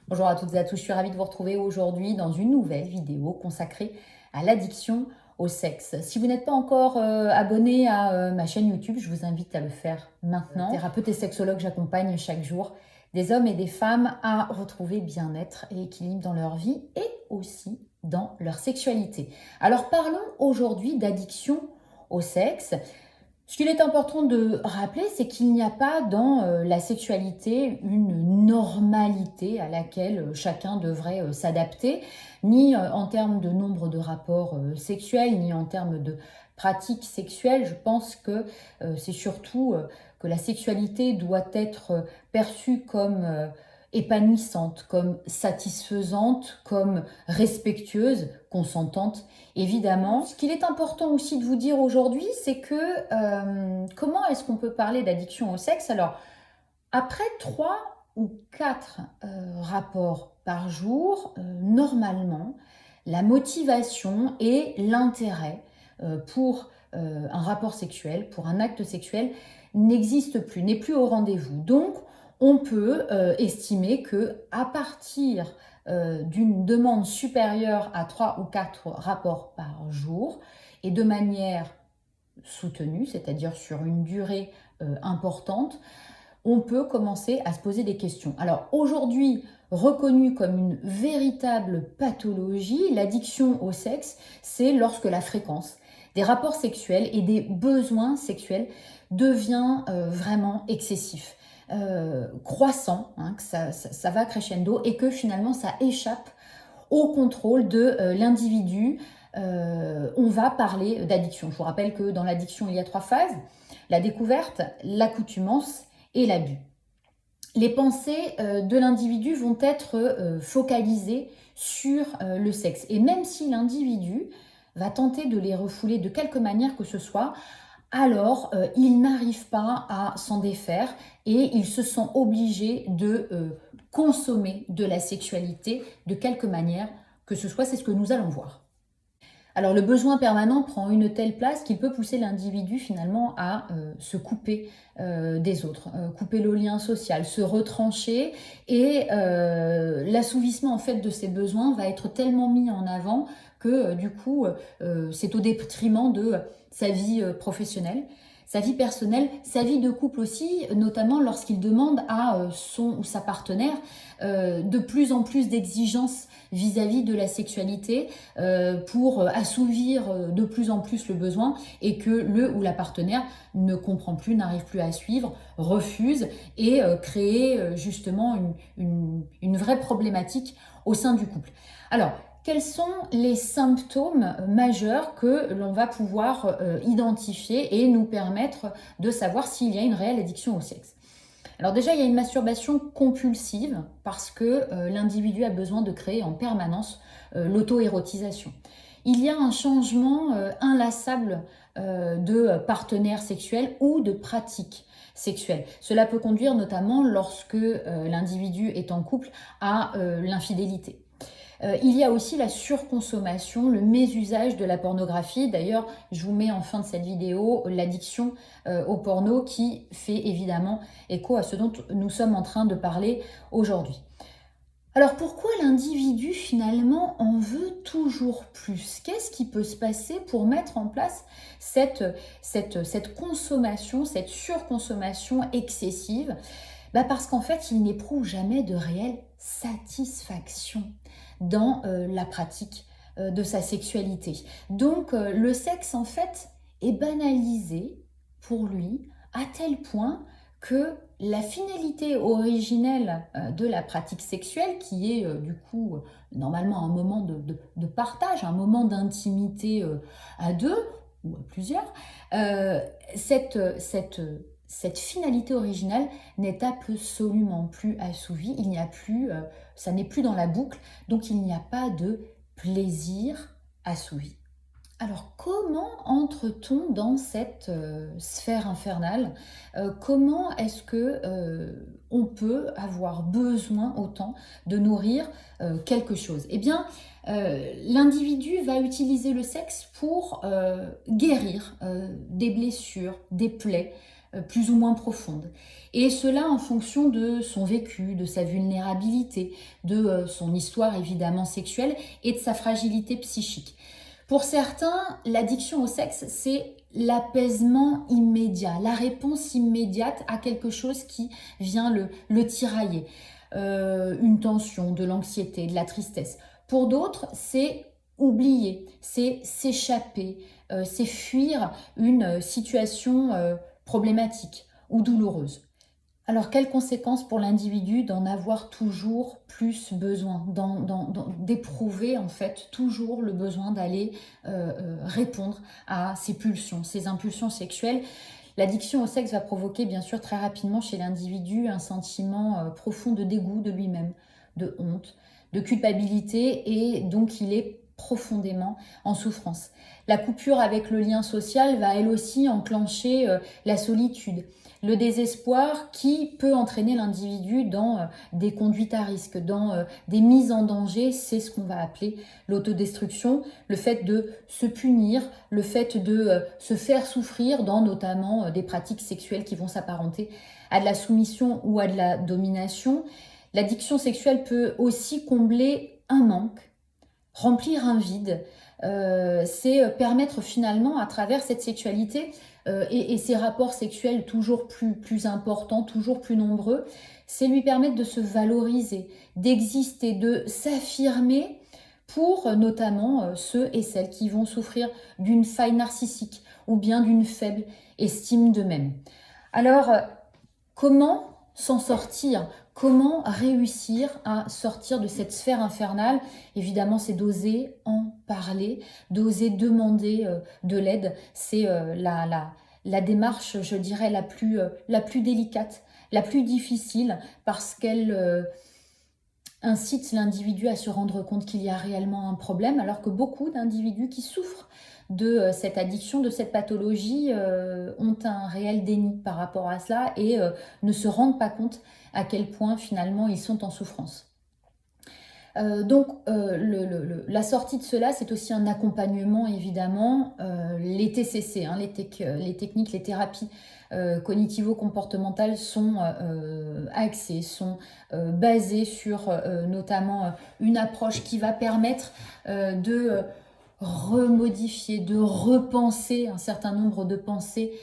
Bonjour à toutes et à tous, je suis ravie de vous retrouver aujourd'hui dans une nouvelle vidéo consacrée à l'addiction au sexe. Si vous n'êtes pas encore abonné à ma chaîne YouTube, je vous invite à le faire maintenant. Thérapeute et sexologue, j'accompagne chaque jour des hommes et des femmes à retrouver bien-être et équilibre dans leur vie et aussi dans leur sexualité. Alors parlons aujourd'hui d'addiction au sexe. Ce qu'il est important de rappeler, c'est qu'il n'y a pas dans la sexualité une normalité à laquelle chacun devrait s'adapter, ni en termes de nombre de rapports sexuels, ni en termes de pratiques sexuelles. Je pense que c'est surtout que la sexualité doit être perçue comme épanouissante, comme satisfaisante, comme respectueuse, consentante, évidemment. Ce qu'il est important aussi de vous dire aujourd'hui, c'est que comment est-ce qu'on peut parler d'addiction au sexe? Alors, après 3 ou 4 rapports par jour, normalement, la motivation et l'intérêt pour un rapport sexuel, pour un acte sexuel, n'existe plus, n'est plus au rendez-vous. Donc, on peut estimer que à partir d'une demande supérieure à 3 ou 4 rapports par jour et de manière soutenue, c'est-à-dire sur une durée importante, on peut commencer à se poser des questions. Alors aujourd'hui, reconnue comme une véritable pathologie, l'addiction au sexe, c'est lorsque la fréquence des rapports sexuels et des besoins sexuels devient vraiment excessif, croissant, hein, que ça va crescendo et que finalement ça échappe au contrôle de l'individu. On va parler d'addiction. Je vous rappelle que dans l'addiction, il y a 3 phases: la découverte, l'accoutumance et l'abus. Les pensées de l'individu vont être focalisées sur le sexe. Et même si l'individu va tenter de les refouler de quelque manière que ce soit, alors il n'arrive pas à s'en défaire et il se sent obligé de consommer de la sexualité de quelque manière que ce soit. C'est ce que nous allons voir. Alors le besoin permanent prend une telle place qu'il peut pousser l'individu finalement à se couper des autres, couper le lien social, se retrancher et l'assouvissement en fait de ses besoins va être tellement mis en avant que du coup c'est au détriment de sa vie professionnelle, sa vie personnelle, sa vie de couple aussi, notamment lorsqu'il demande à son ou sa partenaire de plus en plus d'exigences vis-à-vis de la sexualité pour assouvir de plus en plus le besoin et que le ou la partenaire ne comprend plus, n'arrive plus à suivre, refuse et créer justement une vraie problématique au sein du couple. Alors, quels sont les symptômes majeurs que l'on va pouvoir identifier et nous permettre de savoir s'il y a une réelle addiction au sexe? Alors déjà, il y a une masturbation compulsive parce que l'individu a besoin de créer en permanence l'auto-érotisation. Il y a un changement inlassable de partenaire sexuel ou de pratique sexuelle. Cela peut conduire notamment lorsque l'individu est en couple à l'infidélité. Il y a aussi la surconsommation, le mésusage de la pornographie. D'ailleurs, je vous mets en fin de cette vidéo l'addiction au porno qui fait évidemment écho à ce dont nous sommes en train de parler aujourd'hui. Alors pourquoi l'individu finalement en veut toujours plus? Qu'est-ce qui peut se passer pour mettre en place cette consommation, cette surconsommation excessive? Parce qu'en fait, il n'éprouve jamais de réelle satisfaction dans la pratique de sa sexualité. Donc le sexe, en fait, est banalisé pour lui à tel point que la finalité originelle de la pratique sexuelle, qui est du coup normalement un moment de partage, un moment d'intimité à deux ou à plusieurs, euh, cette, cette, cette finalité originale n'est absolument plus assouvie, il n'y a plus, ça n'est plus dans la boucle, donc il n'y a pas de plaisir assouvi. Alors, comment entre-t-on dans cette sphère infernale? Comment est-ce que on peut avoir besoin autant de nourrir quelque chose? Eh bien, l'individu va utiliser le sexe pour guérir des blessures, des plaies, plus ou moins profondes. Et cela en fonction de son vécu, de sa vulnérabilité, de son histoire évidemment sexuelle et de sa fragilité psychique. Pour certains, l'addiction au sexe, c'est l'apaisement immédiat, la réponse immédiate à quelque chose qui vient le tirailler. Une tension, de l'anxiété, de la tristesse. Pour d'autres, c'est oublier, c'est s'échapper, c'est fuir une situation problématique ou douloureuse. Alors, quelles conséquences pour l'individu d'en avoir toujours plus besoin, d'éprouver en fait toujours le besoin d'aller répondre à ses pulsions, ses impulsions sexuelles. L'addiction au sexe va provoquer bien sûr très rapidement chez l'individu un sentiment profond de dégoût de lui-même, de honte, de culpabilité et donc il est profondément en souffrance. La coupure avec le lien social va elle aussi enclencher la solitude, le désespoir qui peut entraîner l'individu dans des conduites à risque, dans des mises en danger. C'est ce qu'on va appeler l'autodestruction, le fait de se punir, le fait de se faire souffrir dans notamment des pratiques sexuelles qui vont s'apparenter à de la soumission ou à de la domination. L'addiction sexuelle peut aussi combler un manque, remplir un vide. C'est permettre finalement à travers cette sexualité et ces rapports sexuels toujours plus importants, toujours plus nombreux, c'est lui permettre de se valoriser, d'exister, de s'affirmer pour notamment ceux et celles qui vont souffrir d'une faille narcissique ou bien d'une faible estime d'eux-mêmes. Alors, comment s'en sortir? Comment réussir à sortir de cette sphère infernale? Évidemment, c'est d'oser en parler, d'oser demander de l'aide. C'est la démarche, je dirais, la plus délicate, la plus difficile, parce qu'elle incite l'individu à se rendre compte qu'il y a réellement un problème, alors que beaucoup d'individus qui souffrent de cette addiction, de cette pathologie, ont un réel déni par rapport à cela et ne se rendent pas compte à quel point finalement ils sont en souffrance. Donc la sortie de cela, c'est aussi un accompagnement évidemment, les TCC, hein, les techniques, les thérapies cognitivo-comportementales sont axées, sont basées sur notamment une approche qui va permettre de remodifier, de repenser un certain nombre de pensées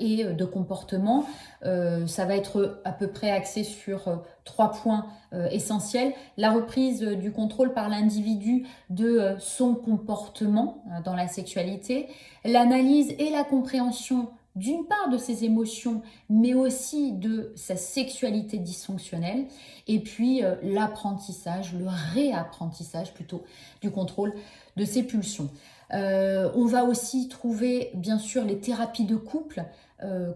et de comportements. Ça va être à peu près axé sur 3 points essentiels. La reprise du contrôle par l'individu de son comportement dans la sexualité, l'analyse et la compréhension d'une part de ses émotions, mais aussi de sa sexualité dysfonctionnelle, et puis l'apprentissage, le réapprentissage plutôt, du contrôle de ses pulsions. On va aussi trouver bien sûr les thérapies de couple,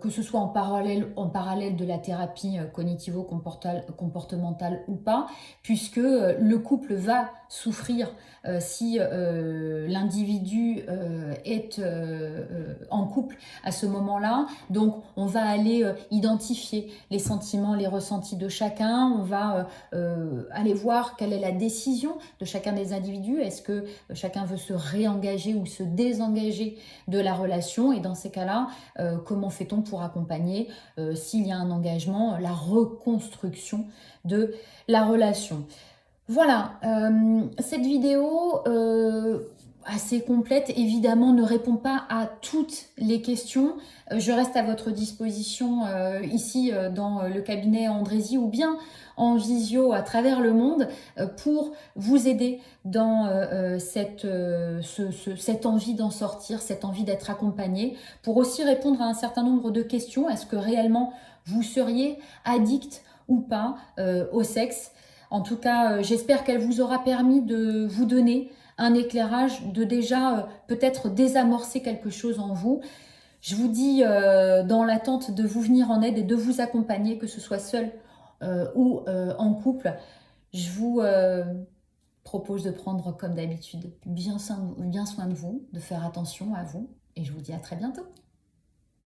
que ce soit en parallèle de la thérapie cognitivo-comportementale ou pas, puisque le couple va souffrir si l'individu est en couple à ce moment-là. Donc on va aller identifier les sentiments, les ressentis de chacun, on va aller voir quelle est la décision de chacun des individus, est-ce que chacun veut se réengager ou se désengager de la relation, et dans ces cas-là, comment fait-on pour accompagner, s'il y a un engagement, la reconstruction de la relation. Voilà, cette vidéo assez complète, évidemment, ne répond pas à toutes les questions. Je reste à votre disposition ici dans le cabinet Andrézy ou bien en visio à travers le monde pour vous aider dans cette envie d'en sortir, cette envie d'être accompagné, pour aussi répondre à un certain nombre de questions. Est-ce que réellement vous seriez addict ou pas au sexe? En tout cas, j'espère qu'elle vous aura permis de vous donner un éclairage, de déjà peut-être désamorcer quelque chose en vous. Je vous dis dans l'attente de vous venir en aide et de vous accompagner, que ce soit seul ou en couple. Je vous propose de prendre comme d'habitude bien soin de vous, de faire attention à vous, et je vous dis à très bientôt.